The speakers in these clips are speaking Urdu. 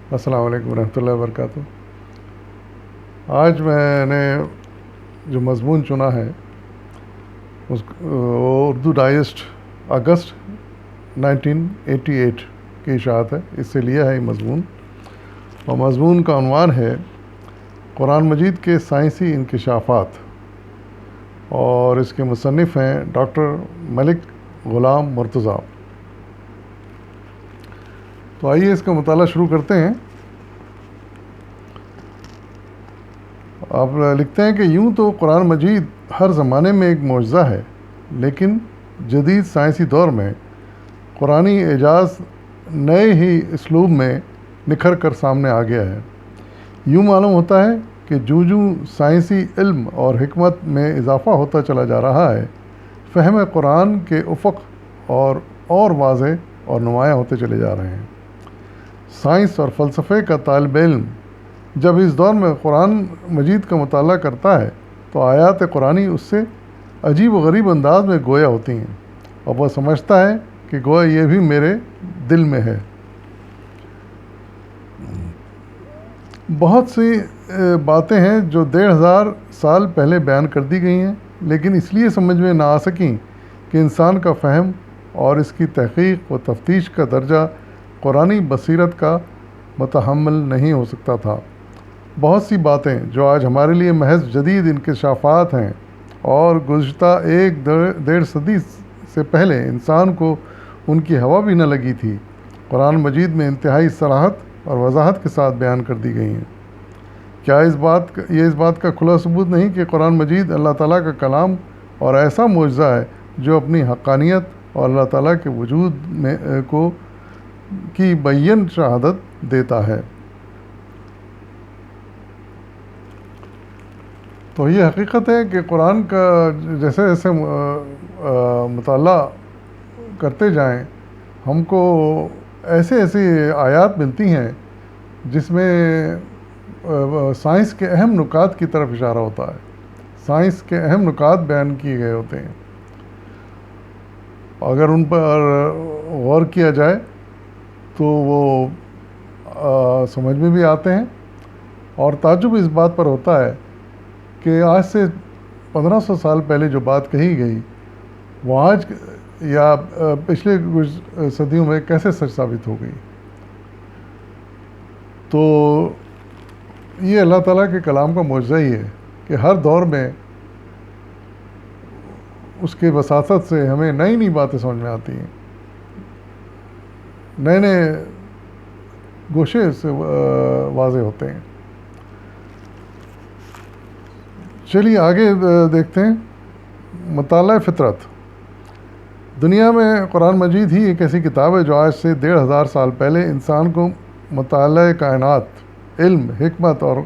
السلام علیکم ورحمۃ اللہ وبرکاتہ۔ آج میں نے جو مضمون چنا ہے وہ اردو ڈائجسٹ اگست 1988 کی اشاعت ہے، اس سے لیا ہے یہ مضمون، اور مضمون کا عنوان ہے قرآن مجید کے سائنسی انکشافات، اور اس کے مصنف ہیں ڈاکٹر ملک غلام مرتضیٰ۔ تو آئیے اس کا مطالعہ شروع کرتے ہیں۔ آپ لکھتے ہیں کہ یوں تو قرآن مجید ہر زمانے میں ایک معجزہ ہے، لیکن جدید سائنسی دور میں قرآنی اعجاز نئے ہی اسلوب میں نکھر کر سامنے آ گیا ہے۔ یوں معلوم ہوتا ہے کہ جو سائنسی علم اور حکمت میں اضافہ ہوتا چلا جا رہا ہے، فہم قرآن کے افق اور واضح اور نمایاں ہوتے چلے جا رہے ہیں۔ سائنس اور فلسفے کا طالب علم جب اس دور میں قرآن مجید کا مطالعہ کرتا ہے تو آیات قرآنی اس سے عجیب و غریب انداز میں گویا ہوتی ہیں، اور وہ سمجھتا ہے کہ گویا یہ بھی میرے دل میں ہے۔ بہت سی باتیں ہیں جو 1500 سال پہلے بیان کر دی گئی ہیں، لیکن اس لیے سمجھ میں نہ آ سکیں کہ انسان کا فہم اور اس کی تحقیق و تفتیش کا درجہ قرآنی بصیرت کا متحمل نہیں ہو سکتا تھا۔ بہت سی باتیں جو آج ہمارے لیے محض جدید انکشافات ہیں، اور گزشتہ 1.5 صدی سے پہلے انسان کو ان کی ہوا بھی نہ لگی تھی، قرآن مجید میں انتہائی صراحت اور وضاحت کے ساتھ بیان کر دی گئی ہیں۔ کیا یہ اس بات کا کھلا ثبوت نہیں کہ قرآن مجید اللہ تعالیٰ کا کلام اور ایسا معجزہ ہے جو اپنی حقانیت اور اللہ تعالیٰ کے وجود کی بین شہادت دیتا ہے؟ تو یہ حقیقت ہے کہ قرآن کا جیسے جیسے مطالعہ کرتے جائیں، ہم کو ایسے آیات ملتی ہیں جس میں سائنس کے اہم نکات کی طرف اشارہ ہوتا ہے، سائنس کے اہم نکات بیان کیے گئے ہوتے ہیں۔ اگر ان پر غور کیا جائے تو وہ سمجھ میں بھی آتے ہیں، اور تعجب اس بات پر ہوتا ہے کہ آج سے 1500 سال پہلے جو بات کہی گئی وہ آج یا پچھلے کچھ صدیوں میں کیسے سچ ثابت ہو گئی۔ تو یہ اللہ تعالیٰ کے کلام کا معجزہ ہی ہے کہ ہر دور میں اس کے وساطت سے ہمیں نئی باتیں سمجھ میں آتی ہیں، نئے گوشے سے واضح ہوتے ہیں۔ چلیے آگے دیکھتے ہیں۔ مطالعہ فطرت۔ دنیا میں قرآن مجید ہی ایک ایسی کتاب ہے جو آج سے 1500 سال پہلے انسان کو مطالعہ کائنات، علم، حکمت اور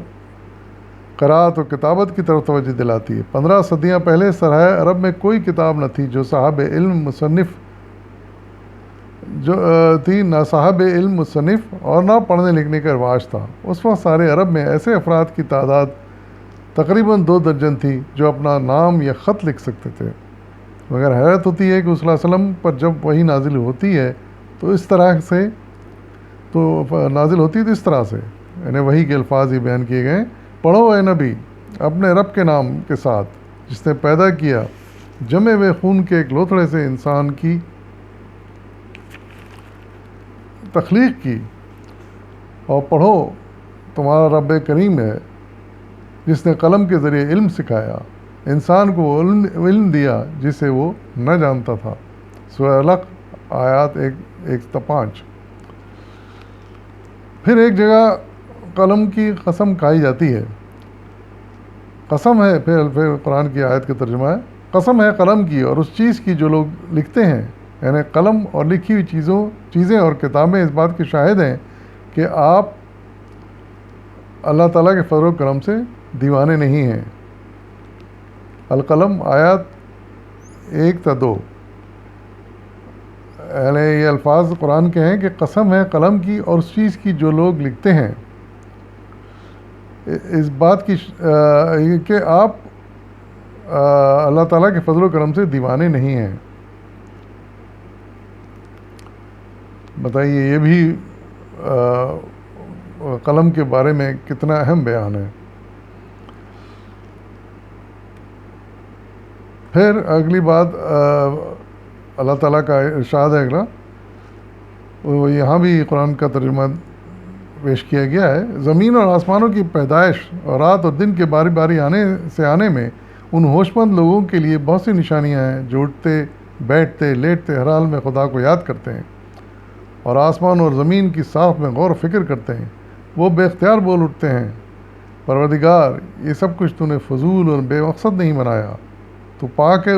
قراءت و کتابت کی طرف توجہ دلاتی ہے۔ 15 صدیاں پہلے سرائے عرب میں کوئی کتاب نہ تھی جو صاحب علم مصنف نہ صاحب علم مصنف اور نہ پڑھنے لکھنے کا رواج تھا۔ اس وقت سارے عرب میں ایسے افراد کی تعداد تقریباً 2 درجن تھی جو اپنا نام یا خط لکھ سکتے تھے، مگر حیرت ہوتی ہے کہ صلی اللہ علیہ وسلم پر جب وحی نازل ہوتی ہے تو اس طرح سے یعنی وحی کے الفاظ یہ بیان کیے گئے: پڑھو اے نبی اپنے رب کے نام کے ساتھ جس نے پیدا کیا جمے ہوئے خون کے ایک لوتھڑے سے انسان کی تخلیق کی، اور پڑھو تمہارا رب کریم ہے جس نے قلم کے ذریعے علم سکھایا، انسان کو وہ علم دیا جسے وہ نہ جانتا تھا۔ سورہ علق آیات 1-5۔ پھر ایک جگہ قلم کی قسم کھائی جاتی ہے۔ قسم ہے، پھر قرآن کی آیت کا ترجمہ ہے: قسم ہے قلم کی اور اس چیز کی جو لوگ لکھتے ہیں، یعنی قلم اور لکھی ہوئی چیزیں اور کتابیں اس بات کے شاہد ہیں کہ آپ اللہ تعالیٰ کے فضل و کرم سے دیوانے نہیں ہیں۔ القلم آیات 1-2۔ یعنی یہ الفاظ قرآن کے ہیں کہ قسم ہے قلم کی اور اس چیز کی جو لوگ لکھتے ہیں، اس بات کی کہ آپ اللہ تعالیٰ کے فضل و کرم سے دیوانے نہیں ہیں۔ بتائیے، یہ بھی قلم کے بارے میں کتنا اہم بیان ہے۔ پھر اگلی بات اللہ تعالیٰ کا ارشاد ہے اگلا، وہ یہاں بھی قرآن کا ترجمہ پیش کیا گیا ہے۔ زمین اور آسمانوں کی پیدائش اور رات اور دن کے باری باری آنے میں ان ہوش مند لوگوں کے لیے بہت سی نشانیاں ہیں جو اٹھتے بیٹھتے لیٹتے ہر حال میں خدا کو یاد کرتے ہیں اور آسمان اور زمین کی صاف میں غور و فکر کرتے ہیں۔ وہ بے اختیار بول اٹھتے ہیں، پروردگار یہ سب کچھ تو نے فضول اور بے مقصد نہیں بنایا، تو پاک ہے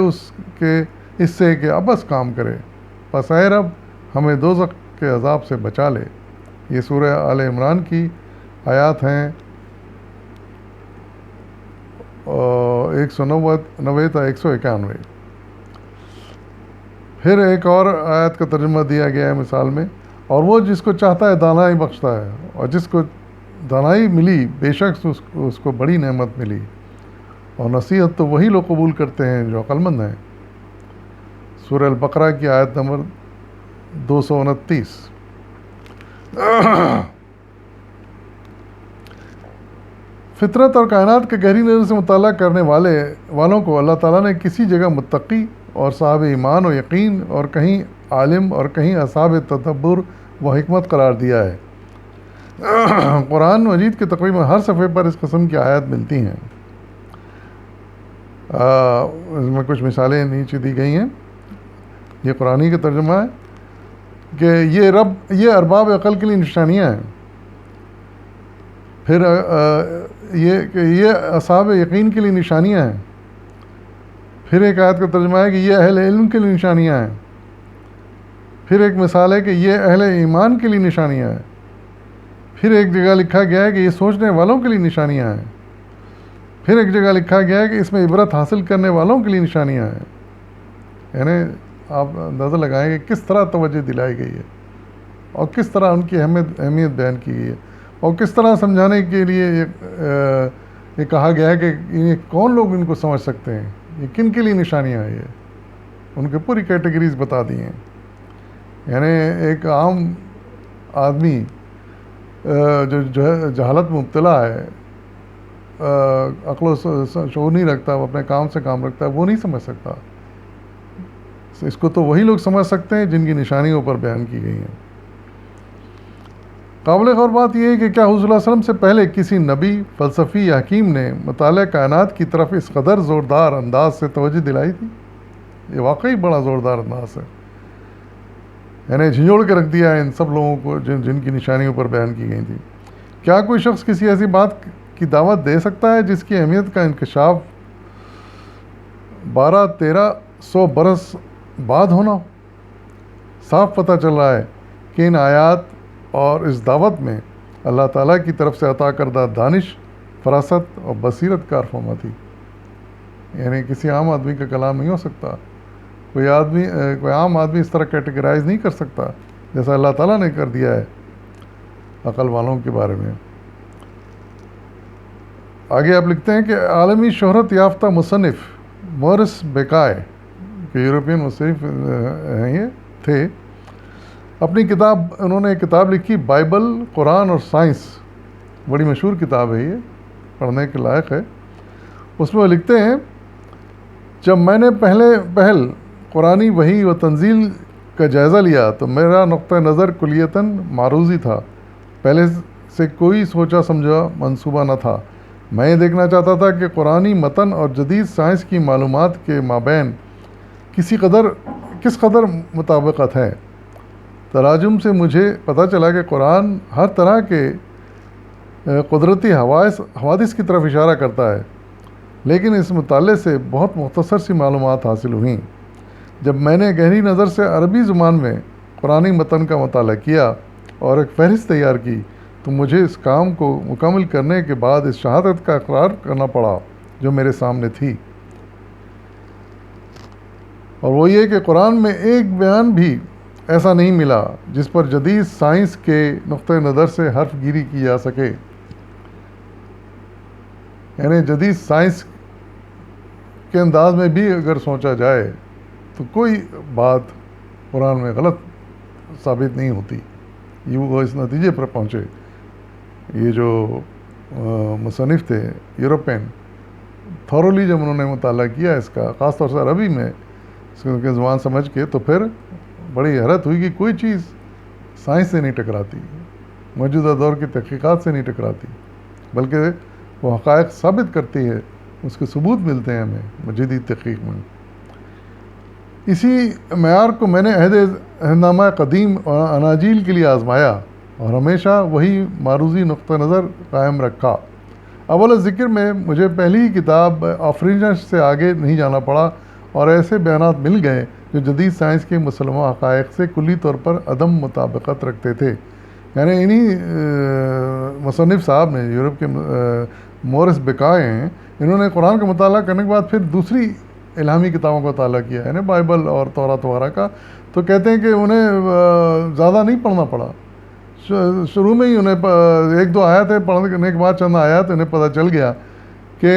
اس سے کہ ابس کام کرے، پس اے رب ہمیں دوزخ کے عذاب سے بچا لے۔ یہ سورہ آل عمران کی آیات ہیں 190 تا 191۔ پھر ایک اور آیت کا ترجمہ دیا گیا ہے مثال میں، اور وہ جس کو چاہتا ہے دانائی بخشتا ہے، اور جس کو دانائی ملی بے شک اس کو بڑی نعمت ملی، اور نصیحت تو وہی لوگ قبول کرتے ہیں جو عقل مند ہیں۔ سورہ البقرہ کی آیت نمبر 229۔ فطرت اور کائنات کے گہری نظر سے مطالعہ کرنے والوں کو اللہ تعالیٰ نے کسی جگہ متقی اور صاحب ایمان و یقین، اور کہیں عالم اور کہیں اصحاب تدبر و حکمت قرار دیا ہے۔ قرآن مجید کے تقریباً ہر صفحے پر اس قسم کی آیات ملتی ہیں۔ اس میں کچھ مثالیں نیچے دی گئی ہیں۔ یہ قرآنی کا ترجمہ ہے کہ یہ ارباب عقل کے لیے نشانیاں ہیں۔ پھر یہ اصحاب یقین کے لیے نشانیاں ہیں۔ پھر ایک آیت کا ترجمہ ہے کہ یہ اہل علم کے لیے نشانیاں ہیں۔ پھر ایک مثال ہے کہ یہ اہل ایمان کے لیے نشانیاں ہیں۔ پھر ایک جگہ لکھا گیا ہے کہ یہ سوچنے والوں کے لیے نشانیاں ہیں۔ پھر ایک جگہ لکھا گیا ہے کہ اس میں عبرت حاصل کرنے والوں کے لیے نشانیاں ہیں۔ یعنی آپ اندازہ لگائیں کہ کس طرح توجہ دلائی گئی ہے، اور کس طرح ان کی اہمیت بیان کی گئی ہے، اور کس طرح سمجھانے کے لیے یہ کہا گیا ہے کہ یہ کون لوگ ان کو سمجھ سکتے ہیں، یہ کن کے لیے نشانیاں ہیں، یہ ان کے پوری کیٹیگریز بتا دی ہیں۔ یعنی ایک عام آدمی جو جہالت میں مبتلا ہے، عقل و شعور نہیں رکھتا، وہ اپنے کام سے کام رکھتا ہے، وہ نہیں سمجھ سکتا۔ اس کو تو وہی لوگ سمجھ سکتے ہیں جن کی نشانیوں پر بیان کی گئی ہیں۔ قابل غور بات یہ ہے کہ کیا حضور صلی اللہ علیہ وسلم سے پہلے کسی نبی، فلسفی یا حکیم نے مطالعہ کائنات کی طرف اس قدر زوردار انداز سے توجہ دلائی تھی؟ یہ واقعی بڑا زوردار انداز ہے، یعنی جھنجھوڑ کے رکھ دیا ہے ان سب لوگوں کو جن کی نشانیوں پر بیان کی گئی تھی۔ کیا کوئی شخص کسی ایسی بات کی دعوت دے سکتا ہے جس کی اہمیت کا انکشاف 1200-1300 برس بعد ہونا؟ صاف پتہ چل رہا ہے کہ ان آیات اور اس دعوت میں اللہ تعالیٰ کی طرف سے عطا کردہ دانش، فراست اور بصیرت کارفرما تھی۔ یعنی کسی عام آدمی کا کلام نہیں ہو سکتا، کوئی عام آدمی اس طرح کیٹیگرائز نہیں کر سکتا جیسا اللہ تعالیٰ نے کر دیا ہے عقل والوں کے بارے میں۔ آگے آپ لکھتے ہیں کہ عالمی شہرت یافتہ مصنف مورس بیکائے، کہ یورپین مصنف ہیں یہ تھے، انہوں نے ایک کتاب لکھی بائبل، قرآن اور سائنس، بڑی مشہور کتاب ہے، یہ پڑھنے کے لائق ہے۔ اس میں وہ لکھتے ہیں، جب میں نے پہل قرآنی وحی و تنزیل کا جائزہ لیا تو میرا نقطہ نظر کلیتاً معروضی تھا، پہلے سے کوئی سوچا سمجھا منصوبہ نہ تھا۔ میں یہ دیکھنا چاہتا تھا کہ قرآنی متن اور جدید سائنس کی معلومات کے مابین کس قدر مطابقت ہے۔ تراجم سے مجھے پتہ چلا کہ قرآن ہر طرح کے قدرتی حوادث کی طرف اشارہ کرتا ہے، لیکن اس مطالعے سے بہت مختصر سی معلومات حاصل ہوئیں۔ جب میں نے گہری نظر سے عربی زبان میں قرآنی متن کا مطالعہ کیا اور ایک فہرست تیار کی تو مجھے اس کام کو مکمل کرنے کے بعد اس شہادت کا اقرار کرنا پڑا جو میرے سامنے تھی، اور وہ یہ کہ قرآن میں ایک بیان بھی ایسا نہیں ملا جس پر جدید سائنس کے نقطہ نظر سے حرف گیری کی جا سکے۔ یعنی جدید سائنس کے انداز میں بھی اگر سوچا جائے تو کوئی بات قرآن میں غلط ثابت نہیں ہوتی، یہ وہ اس نتیجے پر پہنچے یہ جو مصنف تھے یورپین، تھورولی جب انہوں نے مطالعہ کیا اس کا، خاص طور سے عربی میں اس کی زبان سمجھ کے، تو پھر بڑی حیرت ہوئی کہ کوئی چیز سائنس سے نہیں ٹکراتی، موجودہ دور کی تحقیقات سے نہیں ٹکراتی، بلکہ وہ حقائق ثابت کرتی ہے، اس کے ثبوت ملتے ہیں ہمیں جدید تحقیق میں۔ اسی معیار کو میں نے عہدنامہ قدیم اور اناجیل کے لیے آزمایا اور ہمیشہ وہی معروضی نقطہ نظر قائم رکھا۔ اول ذکر میں مجھے پہلی کتاب آفرینش سے آگے نہیں جانا پڑا اور ایسے بیانات مل گئے جو جدید سائنس کے مسلمہ حقائق سے کلی طور پر عدم مطابقت رکھتے تھے۔ یعنی انہی مصنف صاحب نے، یورپ کے مورس بکائے ہیں، انہوں نے قرآن کا مطالعہ کرنے کے بعد پھر دوسری الہامی کتابوں کا مطالعہ کیا، یعنی بائبل اور تورات وغیرہ کا، تو کہتے ہیں کہ انہیں زیادہ نہیں پڑھنا پڑا، شروع میں ہی انہیں ایک دو آیتیں پڑھنے کے بعد چند آیات انہیں پتہ چل گیا کہ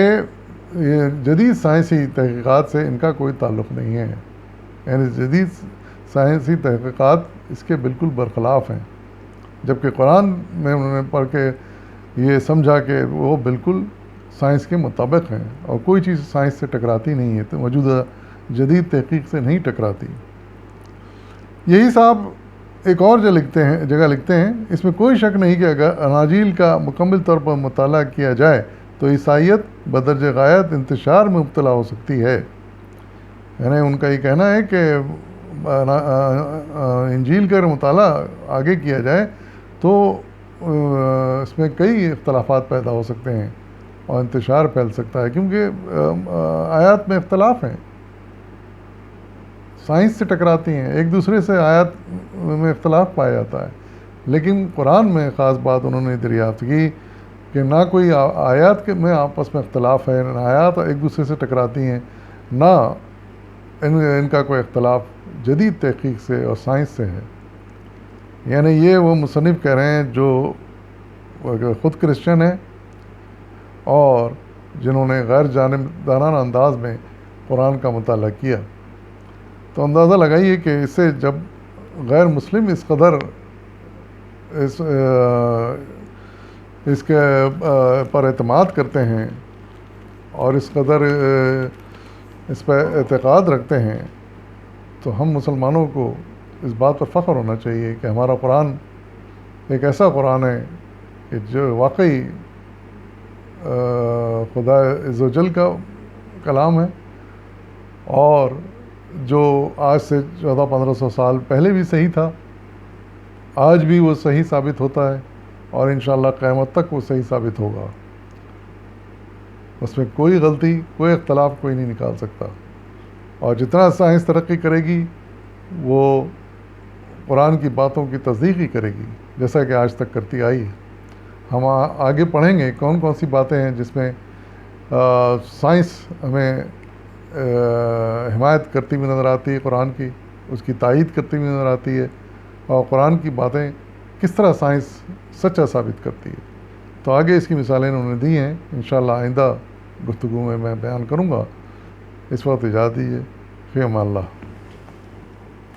جدید سائنسی تحقیقات سے ان کا کوئی تعلق نہیں ہے، یعنی جدید سائنسی تحقیقات اس کے بالکل برخلاف ہیں، جبکہ قرآن میں انہوں نے پڑھ کے یہ سمجھا کہ وہ بالکل سائنس کے مطابق ہیں اور کوئی چیز سائنس سے ٹکراتی نہیں ہے، تو موجودہ جدید تحقیق سے نہیں ٹکراتی۔ یہی صاحب ایک اور جگہ لکھتے ہیں، اس میں کوئی شک نہیں کہ اگر اناجیل کا مکمل طور پر مطالعہ کیا جائے تو عیسائیت بدرجہ غایت انتشار میں مبتلا ہو سکتی ہے۔ یعنی ان کا یہ کہنا ہے کہ انجیل کا مطالعہ آگے کیا جائے تو اس میں کئی اختلافات پیدا ہو سکتے ہیں اور انتشار پھیل سکتا ہے، کیونکہ آیات میں اختلاف ہیں، سائنس سے ٹکراتی ہیں، ایک دوسرے سے آیات میں اختلاف پایا جاتا ہے، لیکن قرآن میں خاص بات انہوں نے دریافت کی کہ نہ کوئی آیات میں آپس میں اختلاف ہے، نہ آیات ایک دوسرے سے ٹکراتی ہیں، نہ ان کا کوئی اختلاف جدید تحقیق سے اور سائنس سے ہے۔ یعنی یہ وہ مصنف کہہ رہے ہیں جو خود کرسچن ہیں اور جنہوں نے غیر جانبدارانہ انداز میں قرآن کا مطالعہ کیا۔ تو اندازہ لگائیے کہ اس سے جب غیر مسلم اس قدر اس کے پر اعتماد کرتے ہیں اور اس قدر اس پہ اعتقاد رکھتے ہیں، تو ہم مسلمانوں کو اس بات پر فخر ہونا چاہیے کہ ہمارا قرآن ایک ایسا قرآن ہے کہ جو واقعی خدا عز و جل کا کلام ہے، اور جو آج سے 1400-1500 سال پہلے بھی صحیح تھا، آج بھی وہ صحیح ثابت ہوتا ہے، اور انشاءاللہ قیامت تک وہ صحیح ثابت ہوگا۔ اس میں کوئی غلطی، کوئی اختلاف کوئی نہیں نکال سکتا، اور جتنا سائنس ترقی کرے گی وہ قرآن کی باتوں کی تصدیق ہی کرے گی، جیسا کہ آج تک کرتی آئی ہے۔ ہم آگے پڑھیں گے کون کون سی باتیں ہیں جس میں سائنس ہمیں حمایت کرتی ہوئی نظر آتی ہے، قرآن کی اس کی تائید کرتی ہوئی نظر آتی ہے، اور قرآن کی باتیں کس طرح سائنس سچا ثابت کرتی ہے۔ تو آگے اس کی مثالیں انہوں نے دی ہیں، انشاءاللہ آئندہ گفتگو میں بیان کروں گا۔ اس وقت اجازت دیجیے، فی امان اللہ۔